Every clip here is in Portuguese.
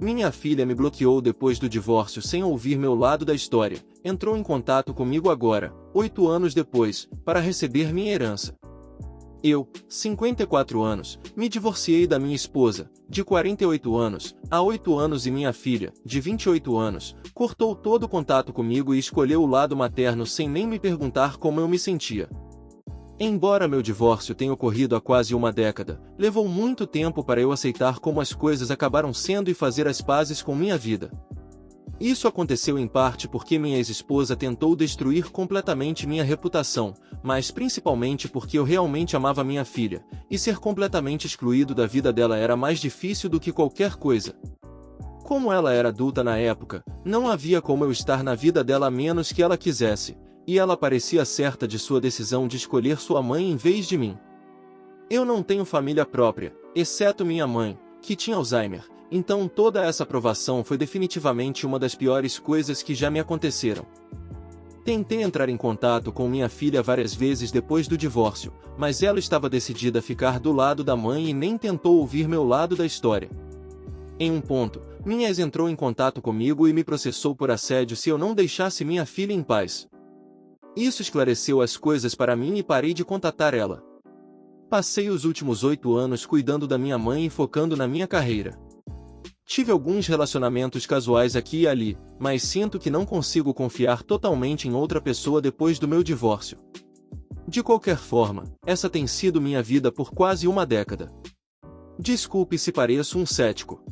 Minha filha me bloqueou depois do divórcio sem ouvir meu lado da história. Entrou em contato comigo agora, 8 anos depois, para receber minha herança. Eu, 54 anos, me divorciei da minha esposa, de 48 anos, há 8 anos e minha filha, de 28 anos, cortou todo o contato comigo e escolheu o lado materno sem nem me perguntar como eu me sentia. Embora meu divórcio tenha ocorrido há quase uma década, levou muito tempo para eu aceitar como as coisas acabaram sendo e fazer as pazes com minha vida. Isso aconteceu em parte porque minha ex-esposa tentou destruir completamente minha reputação, mas principalmente porque eu realmente amava minha filha, e ser completamente excluído da vida dela era mais difícil do que qualquer coisa. Como ela era adulta na época, não havia como eu estar na vida dela a menos que ela quisesse, e ela parecia certa de sua decisão de escolher sua mãe em vez de mim. Eu não tenho família própria, exceto minha mãe, que tinha Alzheimer. Então toda essa provação foi definitivamente uma das piores coisas que já me aconteceram. Tentei entrar em contato com minha filha várias vezes depois do divórcio, mas ela estava decidida a ficar do lado da mãe e nem tentou ouvir meu lado da história. Em um ponto, minha ex entrou em contato comigo e me processou por assédio se eu não deixasse minha filha em paz. Isso esclareceu as coisas para mim e parei de contatar ela. Passei os últimos 8 anos cuidando da minha mãe e focando na minha carreira. Tive alguns relacionamentos casuais aqui e ali, mas sinto que não consigo confiar totalmente em outra pessoa depois do meu divórcio. De qualquer forma, essa tem sido minha vida por quase uma década. Desculpe se pareço um cético.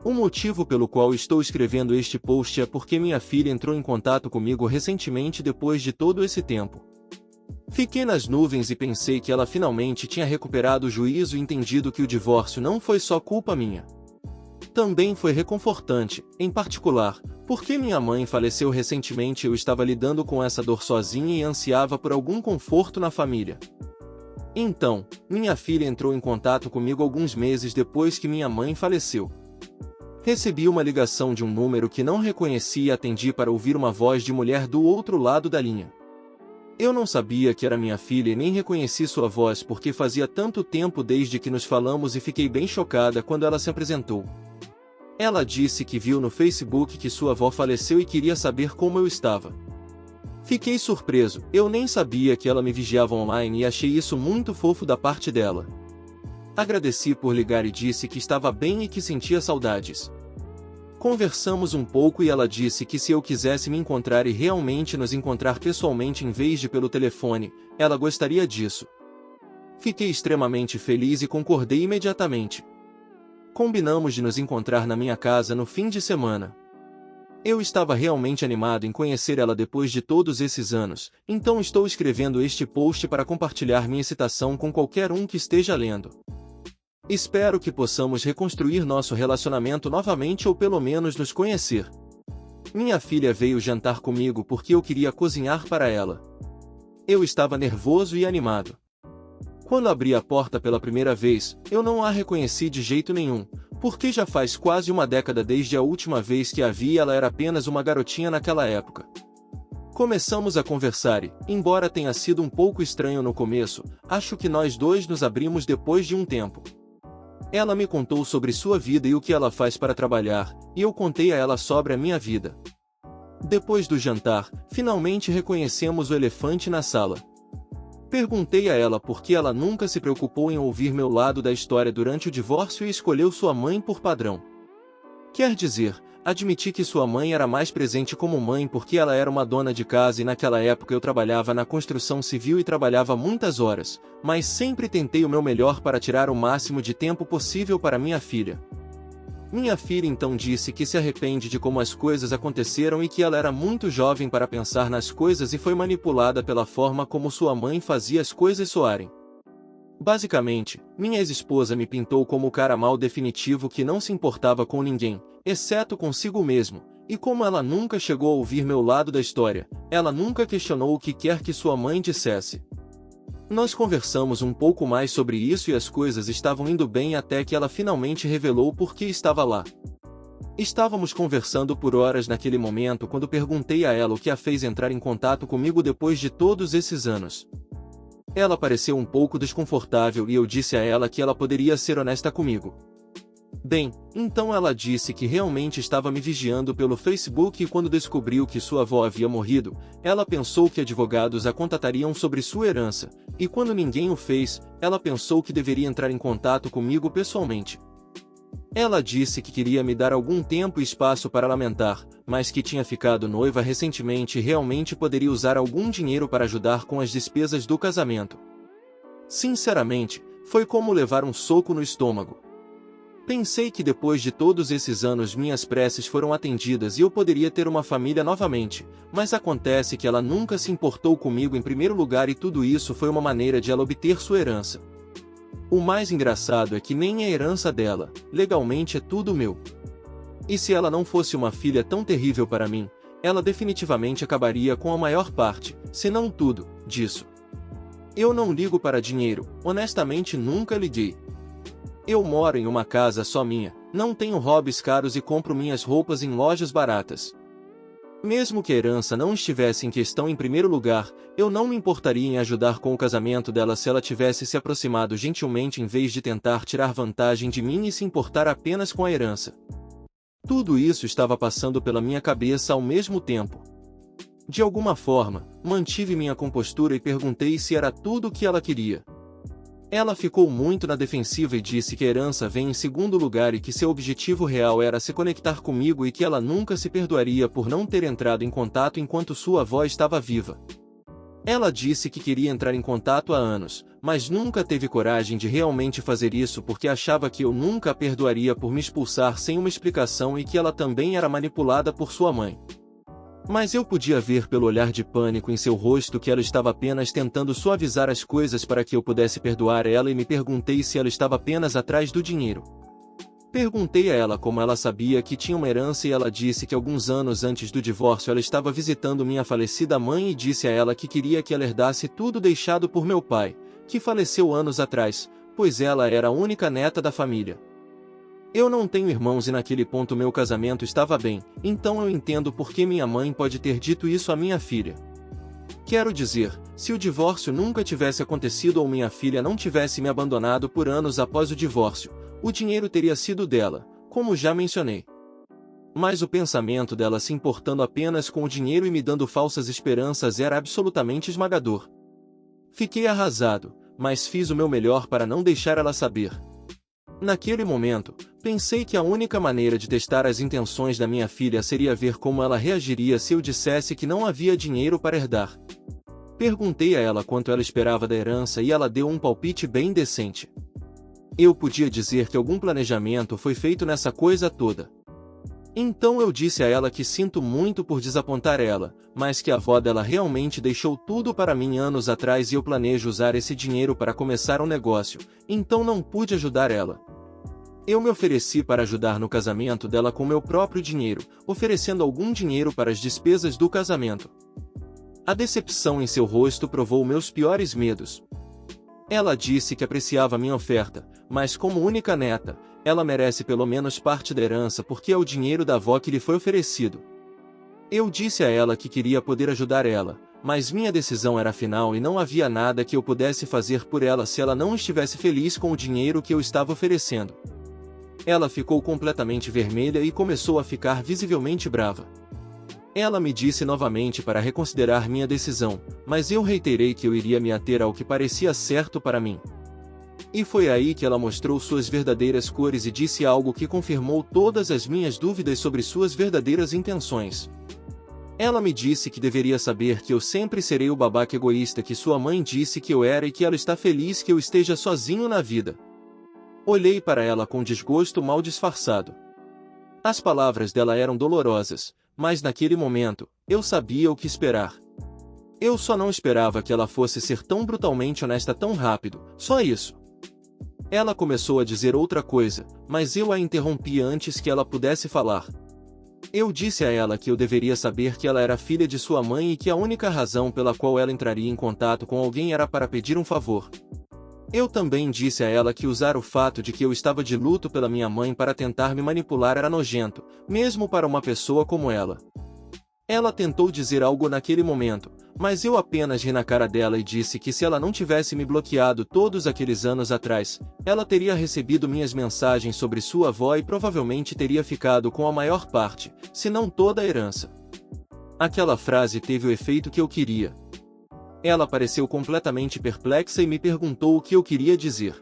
O motivo pelo qual estou escrevendo este post é porque minha filha entrou em contato comigo recentemente depois de todo esse tempo. Fiquei nas nuvens e pensei que ela finalmente tinha recuperado o juízo e entendido que o divórcio não foi só culpa minha. Também foi reconfortante, em particular, porque minha mãe faleceu recentemente e eu estava lidando com essa dor sozinha e ansiava por algum conforto na família. Então, minha filha entrou em contato comigo alguns meses depois que minha mãe faleceu. Recebi uma ligação de um número que não reconheci e atendi para ouvir uma voz de mulher do outro lado da linha. Eu não sabia que era minha filha e nem reconheci sua voz porque fazia tanto tempo desde que nos falamos e fiquei bem chocada quando ela se apresentou. Ela disse que viu no Facebook que sua avó faleceu e queria saber como eu estava. Fiquei surpreso, eu nem sabia que ela me vigiava online e achei isso muito fofo da parte dela. Agradeci por ligar e disse que estava bem e que sentia saudades. Conversamos um pouco e ela disse que se eu quisesse me encontrar e realmente nos encontrar pessoalmente em vez de pelo telefone, ela gostaria disso. Fiquei extremamente feliz e concordei imediatamente. Combinamos de nos encontrar na minha casa no fim de semana. Eu estava realmente animado em conhecer ela depois de todos esses anos, então estou escrevendo este post para compartilhar minha excitação com qualquer um que esteja lendo. Espero que possamos reconstruir nosso relacionamento novamente ou pelo menos nos conhecer. Minha filha veio jantar comigo porque eu queria cozinhar para ela. Eu estava nervoso e animado. Quando abri a porta pela primeira vez, eu não a reconheci de jeito nenhum, porque já faz quase uma década desde a última vez que a vi e ela era apenas uma garotinha naquela época. Começamos a conversar e, embora tenha sido um pouco estranho no começo, acho que nós dois nos abrimos depois de um tempo. Ela me contou sobre sua vida e o que ela faz para trabalhar, e eu contei a ela sobre a minha vida. Depois do jantar, finalmente reconhecemos o elefante na sala. Perguntei a ela por que ela nunca se preocupou em ouvir meu lado da história durante o divórcio e escolheu sua mãe por padrão. Quer dizer, admiti que sua mãe era mais presente como mãe porque ela era uma dona de casa e naquela época eu trabalhava na construção civil e trabalhava muitas horas, mas sempre tentei o meu melhor para tirar o máximo de tempo possível para minha filha. Minha filha então disse que se arrepende de como as coisas aconteceram e que ela era muito jovem para pensar nas coisas e foi manipulada pela forma como sua mãe fazia as coisas soarem. Basicamente, minha ex-esposa me pintou como o cara mau definitivo que não se importava com ninguém, exceto consigo mesmo, e como ela nunca chegou a ouvir meu lado da história, ela nunca questionou o que quer que sua mãe dissesse. Nós conversamos um pouco mais sobre isso e as coisas estavam indo bem até que ela finalmente revelou por que estava lá. Estávamos conversando por horas naquele momento quando perguntei a ela o que a fez entrar em contato comigo depois de todos esses anos. Ela pareceu um pouco desconfortável e eu disse a ela que ela poderia ser honesta comigo. Bem, então ela disse que realmente estava me vigiando pelo Facebook e quando descobriu que sua avó havia morrido, ela pensou que advogados a contatariam sobre sua herança, e quando ninguém o fez, ela pensou que deveria entrar em contato comigo pessoalmente. Ela disse que queria me dar algum tempo e espaço para lamentar, mas que tinha ficado noiva recentemente e realmente poderia usar algum dinheiro para ajudar com as despesas do casamento. Sinceramente, foi como levar um soco no estômago. Pensei que depois de todos esses anos minhas preces foram atendidas e eu poderia ter uma família novamente, mas acontece que ela nunca se importou comigo em primeiro lugar e tudo isso foi uma maneira de ela obter sua herança. O mais engraçado é que nem é herança dela, legalmente é tudo meu. E se ela não fosse uma filha tão terrível para mim, ela definitivamente acabaria com a maior parte, se não tudo, disso. Eu não ligo para dinheiro, honestamente nunca liguei. Eu moro em uma casa só minha, não tenho hobbies caros e compro minhas roupas em lojas baratas. Mesmo que a herança não estivesse em questão em primeiro lugar, eu não me importaria em ajudar com o casamento dela se ela tivesse se aproximado gentilmente em vez de tentar tirar vantagem de mim e se importar apenas com a herança. Tudo isso estava passando pela minha cabeça ao mesmo tempo. De alguma forma, mantive minha compostura e perguntei se era tudo o que ela queria. Ela ficou muito na defensiva e disse que a herança vem em segundo lugar e que seu objetivo real era se conectar comigo e que ela nunca se perdoaria por não ter entrado em contato enquanto sua avó estava viva. Ela disse que queria entrar em contato há anos, mas nunca teve coragem de realmente fazer isso porque achava que eu nunca a perdoaria por me expulsar sem uma explicação e que ela também era manipulada por sua mãe. Mas eu podia ver pelo olhar de pânico em seu rosto que ela estava apenas tentando suavizar as coisas para que eu pudesse perdoar ela e me perguntei se ela estava apenas atrás do dinheiro. Perguntei a ela como ela sabia que tinha uma herança e ela disse que alguns anos antes do divórcio ela estava visitando minha falecida mãe e disse a ela que queria que ela herdasse tudo deixado por meu pai, que faleceu anos atrás, pois ela era a única neta da família. Eu não tenho irmãos e naquele ponto meu casamento estava bem, então eu entendo por que minha mãe pode ter dito isso à minha filha. Quero dizer, se o divórcio nunca tivesse acontecido ou minha filha não tivesse me abandonado por anos após o divórcio, o dinheiro teria sido dela, como já mencionei. Mas o pensamento dela se importando apenas com o dinheiro e me dando falsas esperanças era absolutamente esmagador. Fiquei arrasado, mas fiz o meu melhor para não deixar ela saber. Naquele momento, pensei que a única maneira de testar as intenções da minha filha seria ver como ela reagiria se eu dissesse que não havia dinheiro para herdar. Perguntei a ela quanto ela esperava da herança e ela deu um palpite bem decente. Eu podia dizer que algum planejamento foi feito nessa coisa toda. Então eu disse a ela que sinto muito por desapontar ela, mas que a avó dela realmente deixou tudo para mim anos atrás e eu planejo usar esse dinheiro para começar um negócio, então não pude ajudar ela. Eu me ofereci para ajudar no casamento dela com meu próprio dinheiro, oferecendo algum dinheiro para as despesas do casamento. A decepção em seu rosto provou meus piores medos. Ela disse que apreciava minha oferta, mas como única neta, ela merece pelo menos parte da herança porque é o dinheiro da avó que lhe foi oferecido. Eu disse a ela que queria poder ajudar ela, mas minha decisão era final e não havia nada que eu pudesse fazer por ela se ela não estivesse feliz com o dinheiro que eu estava oferecendo. Ela ficou completamente vermelha e começou a ficar visivelmente brava. Ela me disse novamente para reconsiderar minha decisão, mas eu reiterei que eu iria me ater ao que parecia certo para mim. E foi aí que ela mostrou suas verdadeiras cores e disse algo que confirmou todas as minhas dúvidas sobre suas verdadeiras intenções. Ela me disse que deveria saber que eu sempre serei o babaca egoísta que sua mãe disse que eu era e que ela está feliz que eu esteja sozinho na vida. Olhei para ela com desgosto mal disfarçado. As palavras dela eram dolorosas, mas naquele momento, eu sabia o que esperar. Eu só não esperava que ela fosse ser tão brutalmente honesta tão rápido, só isso. Ela começou a dizer outra coisa, mas eu a interrompi antes que ela pudesse falar. Eu disse a ela que eu deveria saber que ela era filha de sua mãe e que a única razão pela qual ela entraria em contato com alguém era para pedir um favor. Eu também disse a ela que usar o fato de que eu estava de luto pela minha mãe para tentar me manipular era nojento, mesmo para uma pessoa como ela. Ela tentou dizer algo naquele momento, mas eu apenas ri na cara dela e disse que se ela não tivesse me bloqueado todos aqueles anos atrás, ela teria recebido minhas mensagens sobre sua avó e provavelmente teria ficado com a maior parte, se não toda a herança. Aquela frase teve o efeito que eu queria. Ela pareceu completamente perplexa e me perguntou o que eu queria dizer.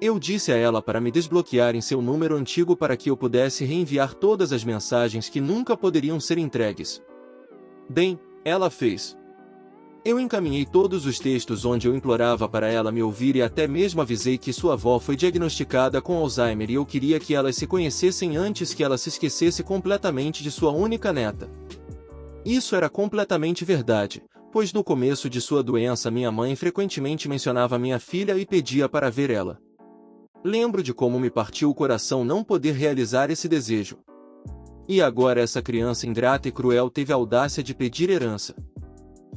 Eu disse a ela para me desbloquear em seu número antigo para que eu pudesse reenviar todas as mensagens que nunca poderiam ser entregues. Bem, ela fez. Eu encaminhei todos os textos onde eu implorava para ela me ouvir e até mesmo avisei que sua avó foi diagnosticada com Alzheimer e eu queria que elas se conhecessem antes que ela se esquecesse completamente de sua única neta. Isso era completamente verdade, pois no começo de sua doença minha mãe frequentemente mencionava minha filha e pedia para ver ela. Lembro de como me partiu o coração não poder realizar esse desejo. E agora essa criança ingrata e cruel teve a audácia de pedir herança.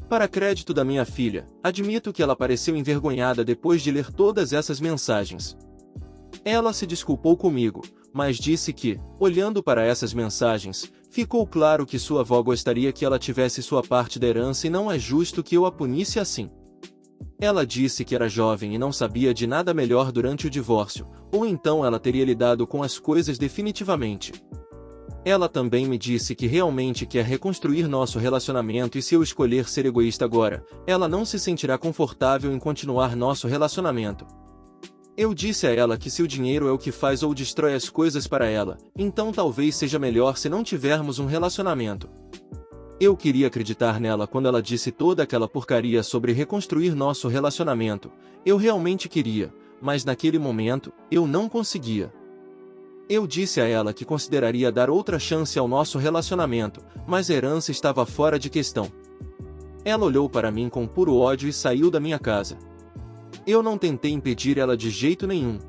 Para crédito da minha filha, admito que ela pareceu envergonhada depois de ler todas essas mensagens. Ela se desculpou comigo, mas disse que, olhando para essas mensagens, ficou claro que sua avó gostaria que ela tivesse sua parte da herança e não é justo que eu a punisse assim. Ela disse que era jovem e não sabia de nada melhor durante o divórcio, ou então ela teria lidado com as coisas definitivamente. Ela também me disse que realmente quer reconstruir nosso relacionamento e se eu escolher ser egoísta agora, ela não se sentirá confortável em continuar nosso relacionamento. Eu disse a ela que se o dinheiro é o que faz ou destrói as coisas para ela, então talvez seja melhor se não tivermos um relacionamento. Eu queria acreditar nela quando ela disse toda aquela porcaria sobre reconstruir nosso relacionamento. Eu realmente queria, mas naquele momento, eu não conseguia. Eu disse a ela que consideraria dar outra chance ao nosso relacionamento, mas a herança estava fora de questão. Ela olhou para mim com puro ódio e saiu da minha casa. Eu não tentei impedir ela de jeito nenhum.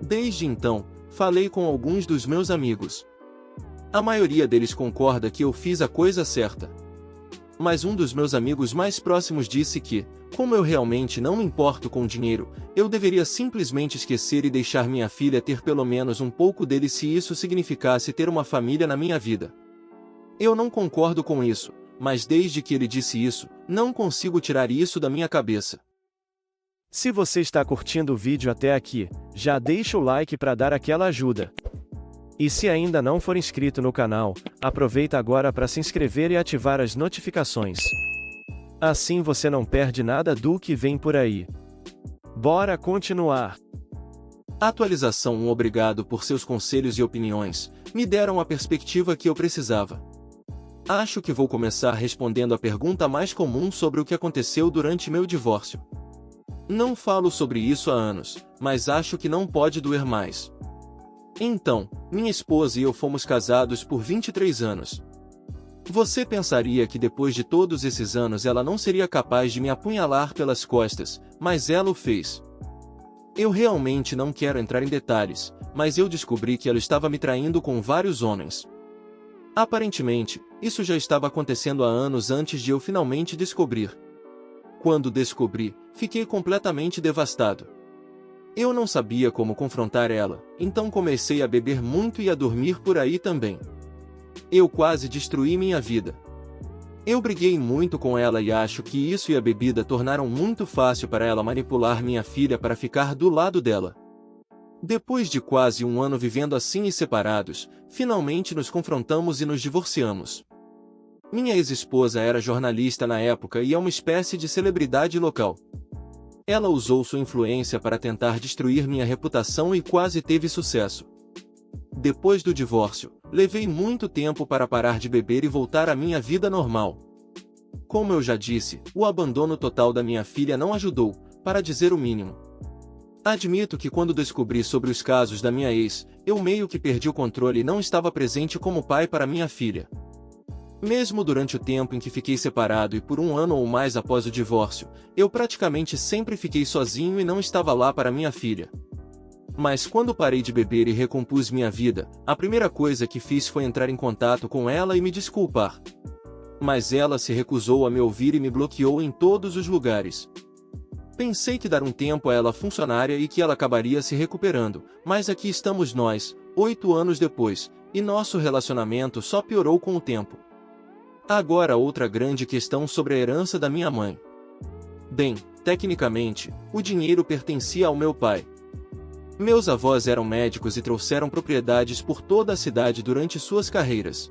Desde então, falei com alguns dos meus amigos. A maioria deles concorda que eu fiz a coisa certa. Mas um dos meus amigos mais próximos disse que, como eu realmente não me importo com dinheiro, eu deveria simplesmente esquecer e deixar minha filha ter pelo menos um pouco dele se isso significasse ter uma família na minha vida. Eu não concordo com isso, mas desde que ele disse isso, não consigo tirar isso da minha cabeça. Se você está curtindo o vídeo até aqui, já deixa o like para dar aquela ajuda. E se ainda não for inscrito no canal, aproveita agora para se inscrever e ativar as notificações. Assim você não perde nada do que vem por aí. Bora continuar! Atualização 1. Obrigado por seus conselhos e opiniões, me deram a perspectiva que eu precisava. Acho que vou começar respondendo a pergunta mais comum sobre o que aconteceu durante meu divórcio. Não falo sobre isso há anos, mas acho que não pode doer mais. Então, minha esposa e eu fomos casados por 23 anos. Você pensaria que depois de todos esses anos ela não seria capaz de me apunhalar pelas costas, mas ela o fez. Eu realmente não quero entrar em detalhes, mas eu descobri que ela estava me traindo com vários homens. Aparentemente, isso já estava acontecendo há anos antes de eu finalmente descobrir. Quando descobri, fiquei completamente devastado. Eu não sabia como confrontar ela, então comecei a beber muito e a dormir por aí também. Eu quase destruí minha vida. Eu briguei muito com ela e acho que isso e a bebida tornaram muito fácil para ela manipular minha filha para ficar do lado dela. Depois de quase um ano vivendo assim e separados, finalmente nos confrontamos e nos divorciamos. Minha ex-esposa era jornalista na época e é uma espécie de celebridade local. Ela usou sua influência para tentar destruir minha reputação e quase teve sucesso. Depois do divórcio, levei muito tempo para parar de beber e voltar à minha vida normal. Como eu já disse, o abandono total da minha filha não ajudou, para dizer o mínimo. Admito que quando descobri sobre os casos da minha ex, eu meio que perdi o controle e não estava presente como pai para minha filha. Mesmo durante o tempo em que fiquei separado e por um ano ou mais após o divórcio, eu praticamente sempre fiquei sozinho e não estava lá para minha filha. Mas quando parei de beber e recompus minha vida, a primeira coisa que fiz foi entrar em contato com ela e me desculpar. Mas ela se recusou a me ouvir e me bloqueou em todos os lugares. Pensei que dar um tempo a ela funcionaria e que ela acabaria se recuperando, mas aqui estamos nós, 8 anos depois, e nosso relacionamento só piorou com o tempo. Agora outra grande questão sobre a herança da minha mãe. Bem, tecnicamente, o dinheiro pertencia ao meu pai. Meus avós eram médicos e trouxeram propriedades por toda a cidade durante suas carreiras.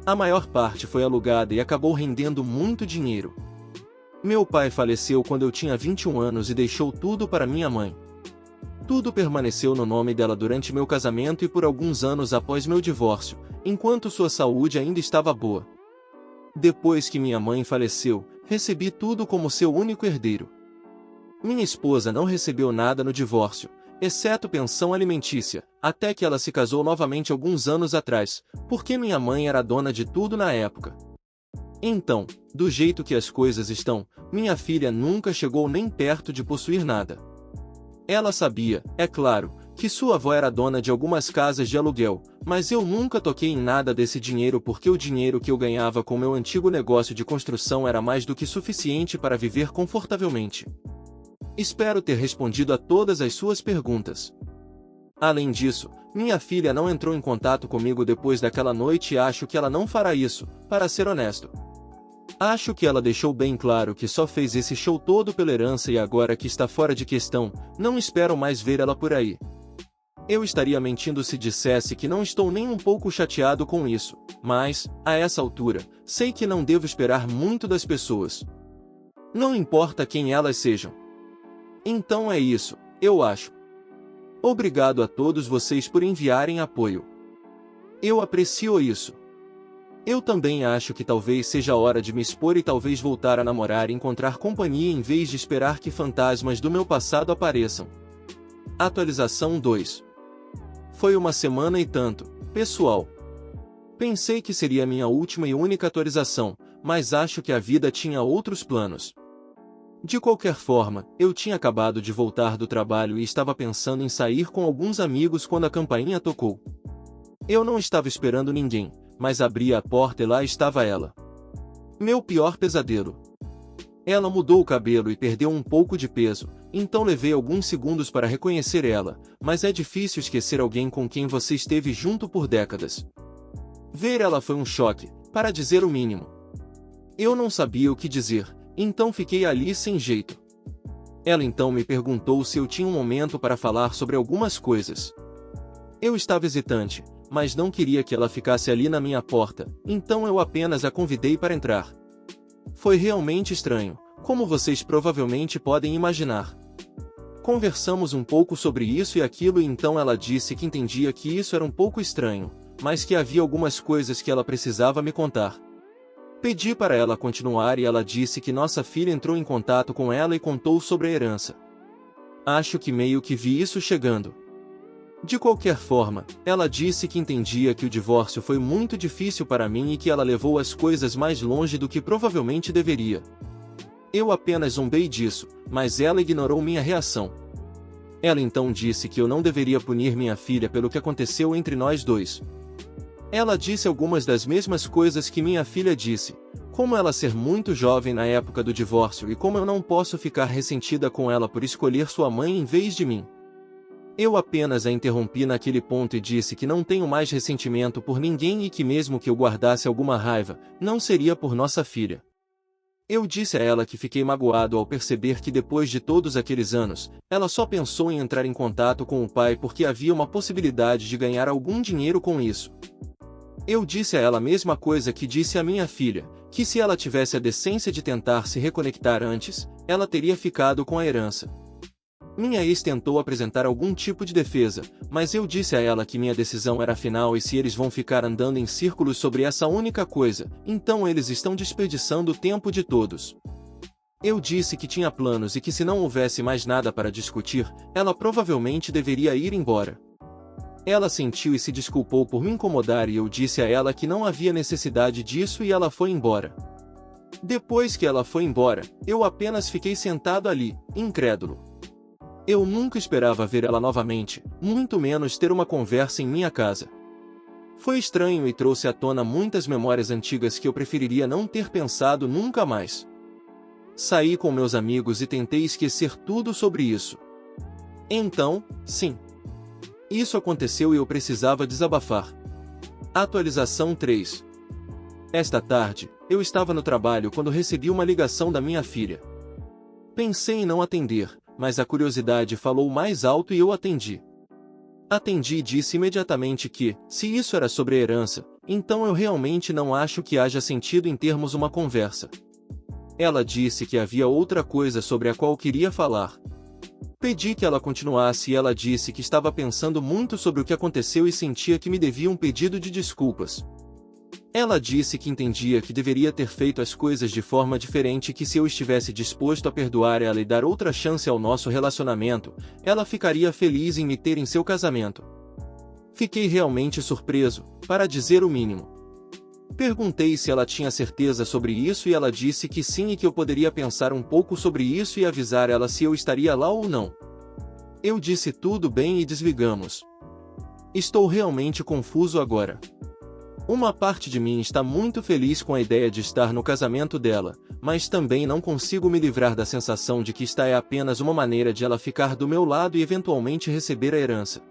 A maior parte foi alugada e acabou rendendo muito dinheiro. Meu pai faleceu quando eu tinha 21 anos e deixou tudo para minha mãe. Tudo permaneceu no nome dela durante meu casamento e por alguns anos após meu divórcio, enquanto sua saúde ainda estava boa. Depois que minha mãe faleceu, recebi tudo como seu único herdeiro. Minha esposa não recebeu nada no divórcio, exceto pensão alimentícia, até que ela se casou novamente alguns anos atrás, porque minha mãe era dona de tudo na época. Então, do jeito que as coisas estão, minha filha nunca chegou nem perto de possuir nada. Ela sabia, é claro, que sua avó era dona de algumas casas de aluguel, mas eu nunca toquei em nada desse dinheiro porque o dinheiro que eu ganhava com meu antigo negócio de construção era mais do que suficiente para viver confortavelmente. Espero ter respondido a todas as suas perguntas. Além disso, minha filha não entrou em contato comigo depois daquela noite e acho que ela não fará isso, para ser honesto. Acho que ela deixou bem claro que só fez esse show todo pela herança e agora que está fora de questão, não espero mais ver ela por aí. Eu estaria mentindo se dissesse que não estou nem um pouco chateado com isso, mas, a essa altura, sei que não devo esperar muito das pessoas. Não importa quem elas sejam. Então é isso, eu acho. Obrigado a todos vocês por enviarem apoio. Eu aprecio isso. Eu também acho que talvez seja a hora de me expor e talvez voltar a namorar e encontrar companhia em vez de esperar que fantasmas do meu passado apareçam. Atualização 2. Foi uma semana e tanto, pessoal. Pensei que seria minha última e única atualização, mas acho que a vida tinha outros planos. De qualquer forma, eu tinha acabado de voltar do trabalho e estava pensando em sair com alguns amigos quando a campainha tocou. Eu não estava esperando ninguém, mas abri a porta e lá estava ela. Meu pior pesadelo. Ela mudou o cabelo e perdeu um pouco de peso, então levei alguns segundos para reconhecer ela, mas é difícil esquecer alguém com quem você esteve junto por décadas. Ver ela foi um choque, para dizer o mínimo. Eu não sabia o que dizer, então fiquei ali sem jeito. Ela então me perguntou se eu tinha um momento para falar sobre algumas coisas. Eu estava hesitante, mas não queria que ela ficasse ali na minha porta, então eu apenas a convidei para entrar. Foi realmente estranho, como vocês provavelmente podem imaginar. Conversamos um pouco sobre isso e aquilo e então ela disse que entendia que isso era um pouco estranho, mas que havia algumas coisas que ela precisava me contar. Pedi para ela continuar e ela disse que nossa filha entrou em contato com ela e contou sobre a herança. Acho que meio que vi isso chegando. De qualquer forma, ela disse que entendia que o divórcio foi muito difícil para mim e que ela levou as coisas mais longe do que provavelmente deveria. Eu apenas zombei disso, mas ela ignorou minha reação. Ela então disse que eu não deveria punir minha filha pelo que aconteceu entre nós dois. Ela disse algumas das mesmas coisas que minha filha disse, como ela ser muito jovem na época do divórcio e como eu não posso ficar ressentida com ela por escolher sua mãe em vez de mim. Eu apenas a interrompi naquele ponto e disse que não tenho mais ressentimento por ninguém e que mesmo que eu guardasse alguma raiva, não seria por nossa filha. Eu disse a ela que fiquei magoado ao perceber que depois de todos aqueles anos, ela só pensou em entrar em contato com o pai porque havia uma possibilidade de ganhar algum dinheiro com isso. Eu disse a ela a mesma coisa que disse à minha filha, que se ela tivesse a decência de tentar se reconectar antes, ela teria ficado com a herança. Minha ex tentou apresentar algum tipo de defesa, mas eu disse a ela que minha decisão era final e se eles vão ficar andando em círculos sobre essa única coisa, então eles estão desperdiçando o tempo de todos. Eu disse que tinha planos e que se não houvesse mais nada para discutir, ela provavelmente deveria ir embora. Ela sentiu e se desculpou por me incomodar e eu disse a ela que não havia necessidade disso e ela foi embora. Depois que ela foi embora, eu apenas fiquei sentado ali, incrédulo. Eu nunca esperava ver ela novamente, muito menos ter uma conversa em minha casa. Foi estranho e trouxe à tona muitas memórias antigas que eu preferiria não ter pensado nunca mais. Saí com meus amigos e tentei esquecer tudo sobre isso. Então, sim. Isso aconteceu e eu precisava desabafar. Atualização 3. Esta tarde, eu estava no trabalho quando recebi uma ligação da minha filha. Pensei em não atender, mas a curiosidade falou mais alto e eu atendi. Atendi e disse imediatamente que, se isso era sobre a herança, então eu realmente não acho que haja sentido em termos uma conversa. Ela disse que havia outra coisa sobre a qual queria falar. Pedi que ela continuasse e ela disse que estava pensando muito sobre o que aconteceu e sentia que me devia um pedido de desculpas. Ela disse que entendia que deveria ter feito as coisas de forma diferente e que se eu estivesse disposto a perdoar ela e dar outra chance ao nosso relacionamento, ela ficaria feliz em me ter em seu casamento. Fiquei realmente surpreso, para dizer o mínimo. Perguntei se ela tinha certeza sobre isso e ela disse que sim e que eu poderia pensar um pouco sobre isso e avisar ela se eu estaria lá ou não. Eu disse tudo bem e desligamos. Estou realmente confuso agora. Uma parte de mim está muito feliz com a ideia de estar no casamento dela, mas também não consigo me livrar da sensação de que esta é apenas uma maneira de ela ficar do meu lado e eventualmente receber a herança.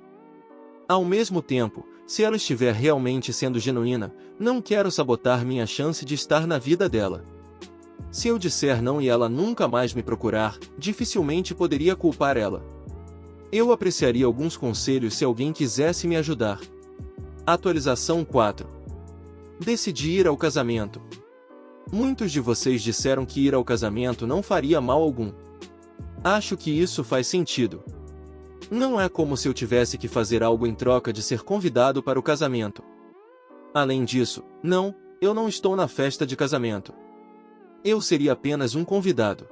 Ao mesmo tempo, se ela estiver realmente sendo genuína, não quero sabotar minha chance de estar na vida dela. Se eu disser não e ela nunca mais me procurar, dificilmente poderia culpar ela. Eu apreciaria alguns conselhos se alguém quisesse me ajudar. Atualização 4. Decidi ir ao casamento. Muitos de vocês disseram que ir ao casamento não faria mal algum. Acho que isso faz sentido. Não é como se eu tivesse que fazer algo em troca de ser convidado para o casamento. Além disso, não, eu não estou na festa de casamento. Eu seria apenas um convidado.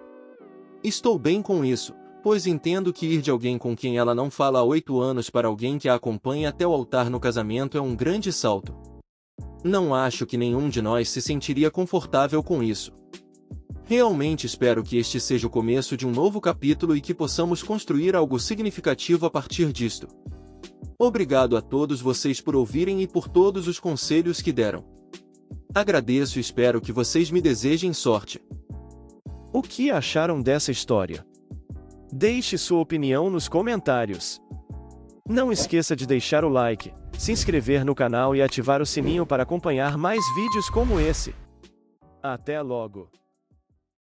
Estou bem com isso, pois entendo que ir de alguém com quem ela não fala há 8 anos para alguém que a acompanha até o altar no casamento é um grande salto. Não acho que nenhum de nós se sentiria confortável com isso. Realmente espero que este seja o começo de um novo capítulo e que possamos construir algo significativo a partir disto. Obrigado a todos vocês por ouvirem e por todos os conselhos que deram. Agradeço e espero que vocês me desejem sorte. O que acharam dessa história? Deixe sua opinião nos comentários. Não esqueça de deixar o like, se inscrever no canal e ativar o sininho para acompanhar mais vídeos como esse. Até logo!